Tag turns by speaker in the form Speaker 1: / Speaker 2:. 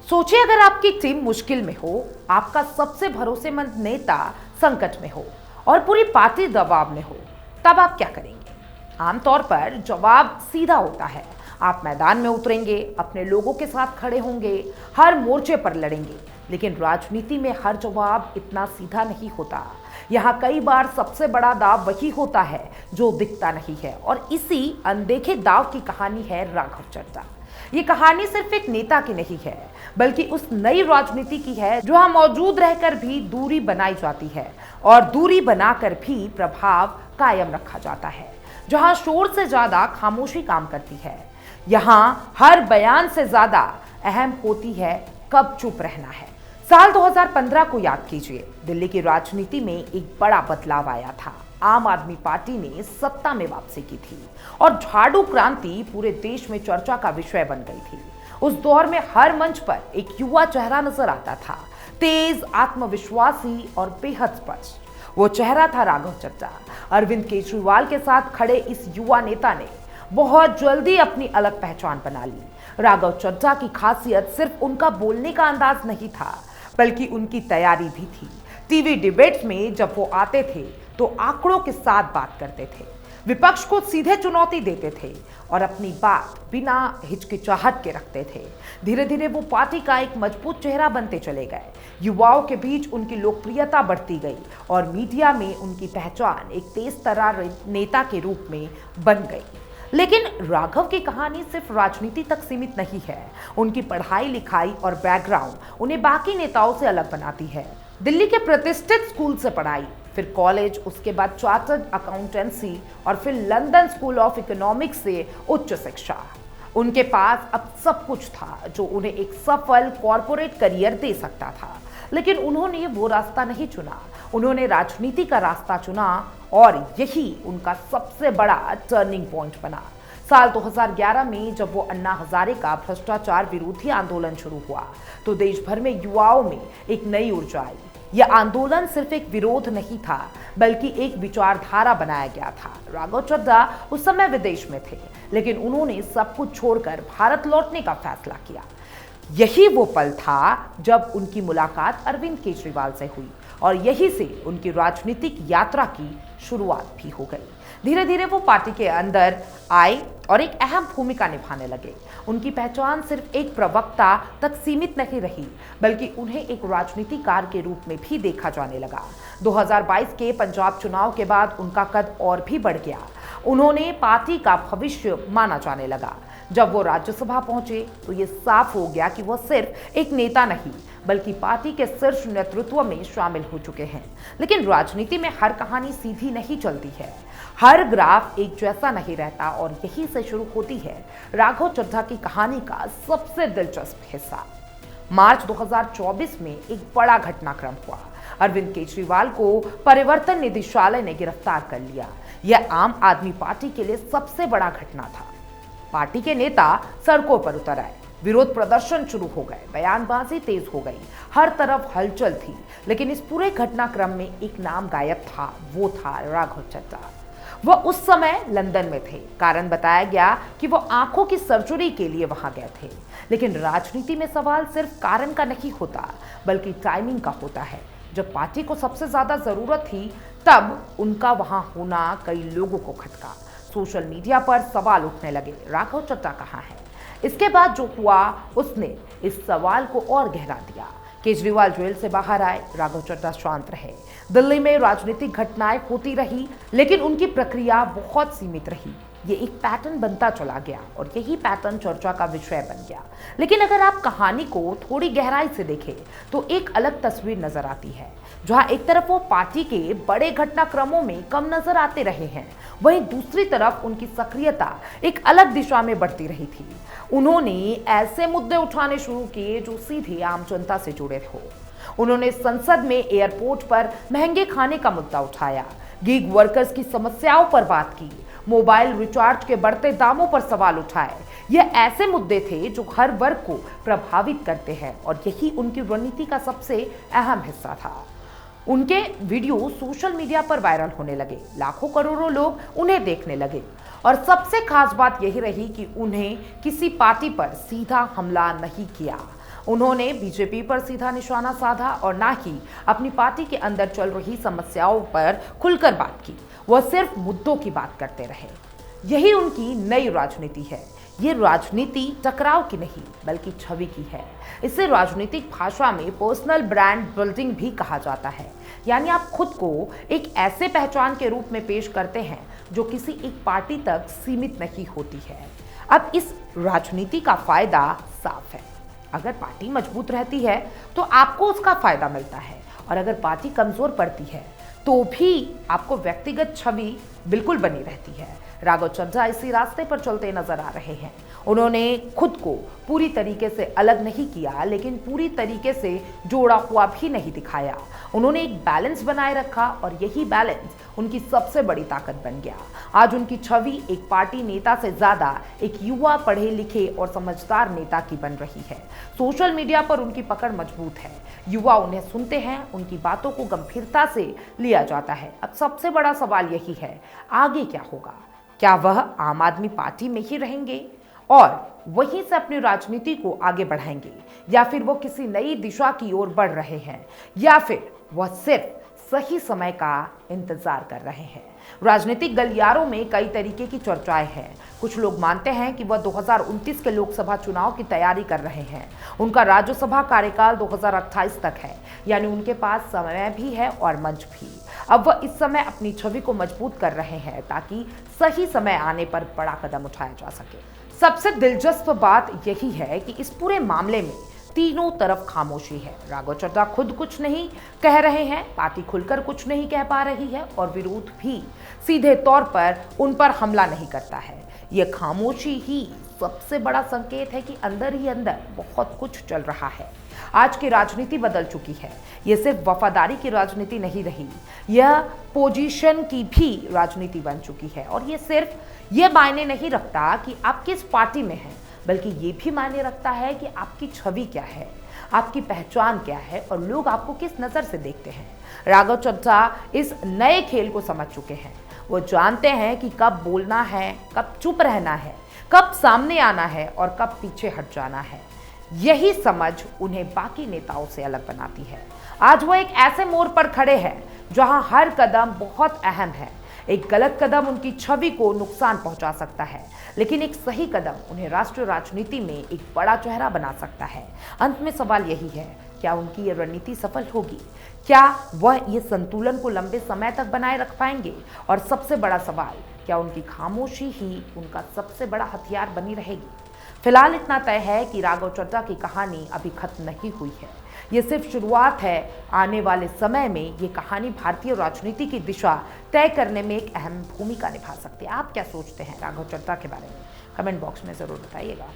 Speaker 1: सोचिए अगर आपकी टीम मुश्किल में हो, आपका सबसे भरोसेमंद नेता संकट में हो और पूरी पार्टी दबाव में हो, तब आप क्या करेंगे? आमतौर पर जवाब सीधा होता है। आप मैदान में उतरेंगे, अपने लोगों के साथ खड़े होंगे, हर मोर्चे पर लड़ेंगे। लेकिन राजनीति में हर जवाब इतना सीधा नहीं होता। यहाँ कई बार सबसे बड़ा दाव वही होता है जो दिखता नहीं है, और इसी अनदेखे दाव की कहानी है राघव चड्ढा। ये कहानी सिर्फ एक नेता की नहीं है, बल्कि उस नई राजनीति की है जहां मौजूद रहकर भी दूरी बनाई जाती है और दूरी बनाकर भी प्रभाव कायम रखा जाता है। जहां शोर से ज्यादा खामोशी काम करती है, यहां हर बयान से ज्यादा अहम होती है कब चुप रहना है। साल 2015 को याद कीजिए। दिल्ली की राजनीति में एक बड़ा बदलाव आया था। आम आदमी पार्टी ने सत्ता में वापसी की थी और झाड़ू क्रांति पूरे देश में चर्चा का विषय बन गई थी। उस दौर में हर मंच पर एक युवा चेहरा नजर आता था, तेज, आत्मविश्वासी और बेहद स्पष्ट। वो चेहरा था राघव चड्ढा। अरविंद केजरीवाल के साथ खड़े इस युवा नेता ने बहुत जल्दी अपनी अलग पहचान बना ली। राघव चड्ढा की खासियत सिर्फ उनका बोलने का अंदाज नहीं था, बल्कि उनकी तैयारी भी थी। टीवी डिबेट्स में जब वो आते थे तो आंकड़ों के साथ बात करते थे, विपक्ष को सीधे चुनौती देते थे और अपनी बात बिना हिचकिचाहट के रखते थे। धीरे धीरे वो पार्टी का एक मजबूत चेहरा बनते चले गए। युवाओं के बीच उनकी लोकप्रियता बढ़ती गई और मीडिया में उनकी पहचान एक तेज तर्रार नेता के रूप में बन गई। लेकिन राघव की कहानी सिर्फ राजनीति तक सीमित नहीं है। उनकी पढ़ाई लिखाई और बैकग्राउंड उन्हें बाकी नेताओं से अलग बनाती है। दिल्ली के प्रतिष्ठित स्कूल से पढ़ाई, फिर कॉलेज, उसके बाद चार्टर्ड अकाउंटेंसी और फिर लंदन स्कूल ऑफ इकोनॉमिक्स से उच्च शिक्षा। उनके पास अब सब कुछ था जो उन्हें एक सफल कॉर्पोरेट करियर दे सकता था। लेकिन उन्होंने वो रास्ता नहीं चुना, उन्होंने राजनीति का रास्ता चुना और यही उनका सबसे बड़ा टर्निंग पॉइंट बना। साल 2011 में जब वो अन्ना हजारे का भ्रष्टाचार विरोधी आंदोलन शुरू हुआ तो देश भर में युवाओं में एक नई ऊर्जा आई। यह आंदोलन सिर्फ एक विरोध नहीं था, बल्कि एक विचारधारा बनाया गया था। राघव चड्ढा उस समय विदेश में थे, लेकिन उन्होंने सब कुछ छोड़कर भारत लौटने का फैसला किया। यही वो पल था जब उनकी मुलाकात अरविंद केजरीवाल से हुई और यही से उनकी राजनीतिक यात्रा की शुरुआत भी हो गई। धीरे धीरे वो पार्टी के अंदर आए और एक अहम भूमिका निभाने लगे। उनकी पहचान सिर्फ एक प्रवक्ता तक सीमित नहीं रही, बल्कि उन्हें एक राजनीतिकार के रूप में भी देखा जाने लगा। 2022 के पंजाब चुनाव के बाद उनका कद और भी बढ़ गया। उन्होंने पार्टी का भविष्य माना जाने लगा। जब वो राज्यसभा पहुंचे तो ये साफ हो गया कि वो सिर्फ एक नेता नहीं, बल्कि पार्टी के शीर्ष नेतृत्व में शामिल हो चुके हैं। लेकिन राजनीति में हर कहानी सीधी नहीं चलती है, हर ग्राफ एक जैसा नहीं रहता और यही से शुरू होती है राघव चड्ढा की कहानी का सबसे दिलचस्प हिस्सा। मार्च 2024 में एक बड़ा घटनाक्रम हुआ। अरविंद केजरीवाल को परिवर्तन निदेशालय ने गिरफ्तार कर लिया। यह आम आदमी पार्टी के लिए सबसे बड़ा घटना था। पार्टी के नेता सड़कों पर उतर आए, विरोध प्रदर्शन शुरू हो गए, बयानबाजी तेज हो गई, हर तरफ हलचल थी। लेकिन इस पूरे घटनाक्रम में एक नाम गायब था, वो था राघव चड्ढा। वो उस समय लंदन में थे। कारण बताया गया कि वो आंखों की सर्जरी के लिए वहां गए थे। लेकिन राजनीति में सवाल सिर्फ कारण का नहीं होता, बल्कि टाइमिंग का होता है। जब पार्टी को सबसे ज्यादा जरूरत थी, तब उनका वहां होना कई लोगों को खटका। सोशल मीडिया पर सवाल उठने लगे, राघव चड्ढा कहाँ है? इसके बाद जो हुआ उसने इस सवाल को और गहरा दिया। केजरीवाल जेल से बाहर आए, राघव चड्ढा शांत रहे। दिल्ली में राजनीतिक घटनाएं होती रही, लेकिन उनकी प्रक्रिया बहुत सीमित रही। ये एक पैटर्न बनता चला गया और यही पैटर्न चर्चा का विषय बन गया। लेकिन अगर आप कहानी को थोड़ी गहराई से देखें तो एक अलग तस्वीर नजर आती है। जहां एक तरफ वो पार्टी के बड़े घटनाक्रमों में कम नजर आते रहे हैं, वहीं दूसरी तरफ उनकी सक्रियता एक अलग दिशा में बढ़ती रही थी। उन्होंने ऐसे मुद्दे उठाने शुरू किए जो सीधे आम जनता से जुड़े हो। उन्होंने संसद में एयरपोर्ट पर महंगे खाने का मुद्दा उठाया, गिग वर्कर्स की समस्याओं पर बात की, मोबाइल रिचार्ज के बढ़ते दामों पर सवाल उठाए। यह ऐसे मुद्दे थे जो हर वर्ग को प्रभावित करते हैं और यही उनकी रणनीति का सबसे अहम हिस्सा था। उनके वीडियो सोशल मीडिया पर वायरल होने लगे, लाखों करोड़ों लोग उन्हें देखने लगे और सबसे खास बात यही रही कि उन्हें किसी पार्टी पर सीधा हमला नहीं किया, उन्होंने बीजेपी पर सीधा निशाना साधा और ना ही अपनी पार्टी के अंदर चल रही समस्याओं पर खुलकर बात की। वह सिर्फ मुद्दों की बात करते रहे। यही उनकी नई राजनीति है। ये राजनीति टकराव की नहीं बल्कि छवि की है। इसे राजनीतिक भाषा में पर्सनल ब्रांड बिल्डिंग भी कहा जाता है। यानी आप खुद को एक ऐसे पहचान के रूप में पेश करते हैं जो किसी एक पार्टी तक सीमित नहीं होती है। अब इस राजनीति का फायदा साफ है। अगर पार्टी मजबूत रहती है तो आपको उसका फायदा मिलता है, और अगर पार्टी कमजोर पड़ती है तो भी आपको व्यक्तिगत छवि बिल्कुल बनी रहती है। राघव चड्ढा इसी रास्ते पर चलते नजर आ रहे हैं। उन्होंने खुद को पूरी तरीके से अलग नहीं किया, लेकिन पूरी तरीके से जोड़ा हुआ भी नहीं दिखाया। उन्होंने एक बैलेंस बनाए रखा और यही बैलेंस उनकी सबसे बड़ी ताकत बन गया। आज उनकी छवि एक पार्टी नेता से ज्यादा एक युवा, पढ़े लिखे और समझदार नेता की बन रही है। सोशल मीडिया पर उनकी पकड़ मजबूत है। युवा उन्हें सुनते हैं, उनकी बातों को गंभीरता से लिया जाता है। अब सबसे बड़ा सवाल यही है, आगे क्या होगा? क्या वह आम आदमी पार्टी में ही रहेंगे और वहीं से अपनी राजनीति को आगे बढ़ाएंगे, या फिर वो किसी नई दिशा की ओर बढ़ रहे हैं, या फिर वह सिर्फ सही समय का इंतजार कर रहे हैं? राजनीतिक गलियारों में कई तरीके की चर्चाएं हैं। कुछ लोग मानते हैं कि वह 2029 के लोकसभा चुनाव की तैयारी कर रहे हैं। उनका राज्यसभा कार्यकाल 2028 तक है, यानी उनके पास समय भी है और मंच भी। अब वह इस समय अपनी छवि को मजबूत कर रहे हैं ताकि सही समय आने पर बड़ा कदम उठाया जा सके। सबसे दिलचस्प बात यही है कि इस पूरे मामले में तीनों तरफ खामोशी है। राघव चड्ढा खुद कुछ नहीं कह रहे हैं, पार्टी खुलकर कुछ नहीं कह पा रही है, और विरोध भी सीधे तौर पर उन पर हमला नहीं करता है। यह खामोशी ही सबसे बड़ा संकेत है कि अंदर ही अंदर बहुत कुछ चल रहा है। आज की राजनीति बदल चुकी है। यह सिर्फ वफादारी की राजनीति नहीं रही, यह पोजीशन की भी राजनीति बन चुकी है। और यह सिर्फ ये मायने नहीं रखता कि आप किस पार्टी में हैं, बल्कि ये भी मायने रखता है कि आपकी छवि क्या है, आपकी पहचान क्या है और लोग आपको किस नज़र से देखते हैं। राघव चड्ढा इस नए खेल को समझ चुके हैं। वो जानते हैं कि कब बोलना है, कब चुप रहना है, कब सामने आना है और कब पीछे हट जाना है। यही समझ उन्हें बाकी नेताओं से अलग बनाती है। आज वो एक ऐसे मोड़ पर खड़े हैं जहां हर कदम बहुत अहम है। एक गलत कदम उनकी छवि को नुकसान पहुंचा सकता है, लेकिन एक सही कदम उन्हें राष्ट्रीय राजनीति में एक बड़ा चेहरा बना सकता है। अंत में सवाल यही है, क्या उनकी ये रणनीति सफल होगी? क्या वह ये संतुलन को लंबे समय तक बनाए रख पाएंगे? और सबसे बड़ा सवाल, क्या उनकी खामोशी ही उनका सबसे बड़ा हथियार बनी रहेगी? फिलहाल इतना तय है कि राघव चड्ढा की कहानी अभी खत्म नहीं हुई है। ये सिर्फ शुरुआत है। आने वाले समय में ये कहानी भारतीय राजनीति की दिशा तय करने में एक अहम भूमिका निभा सकती है। आप क्या सोचते हैं राघव चड्ढा के बारे में? कमेंट बॉक्स में ज़रूर बताइएगा।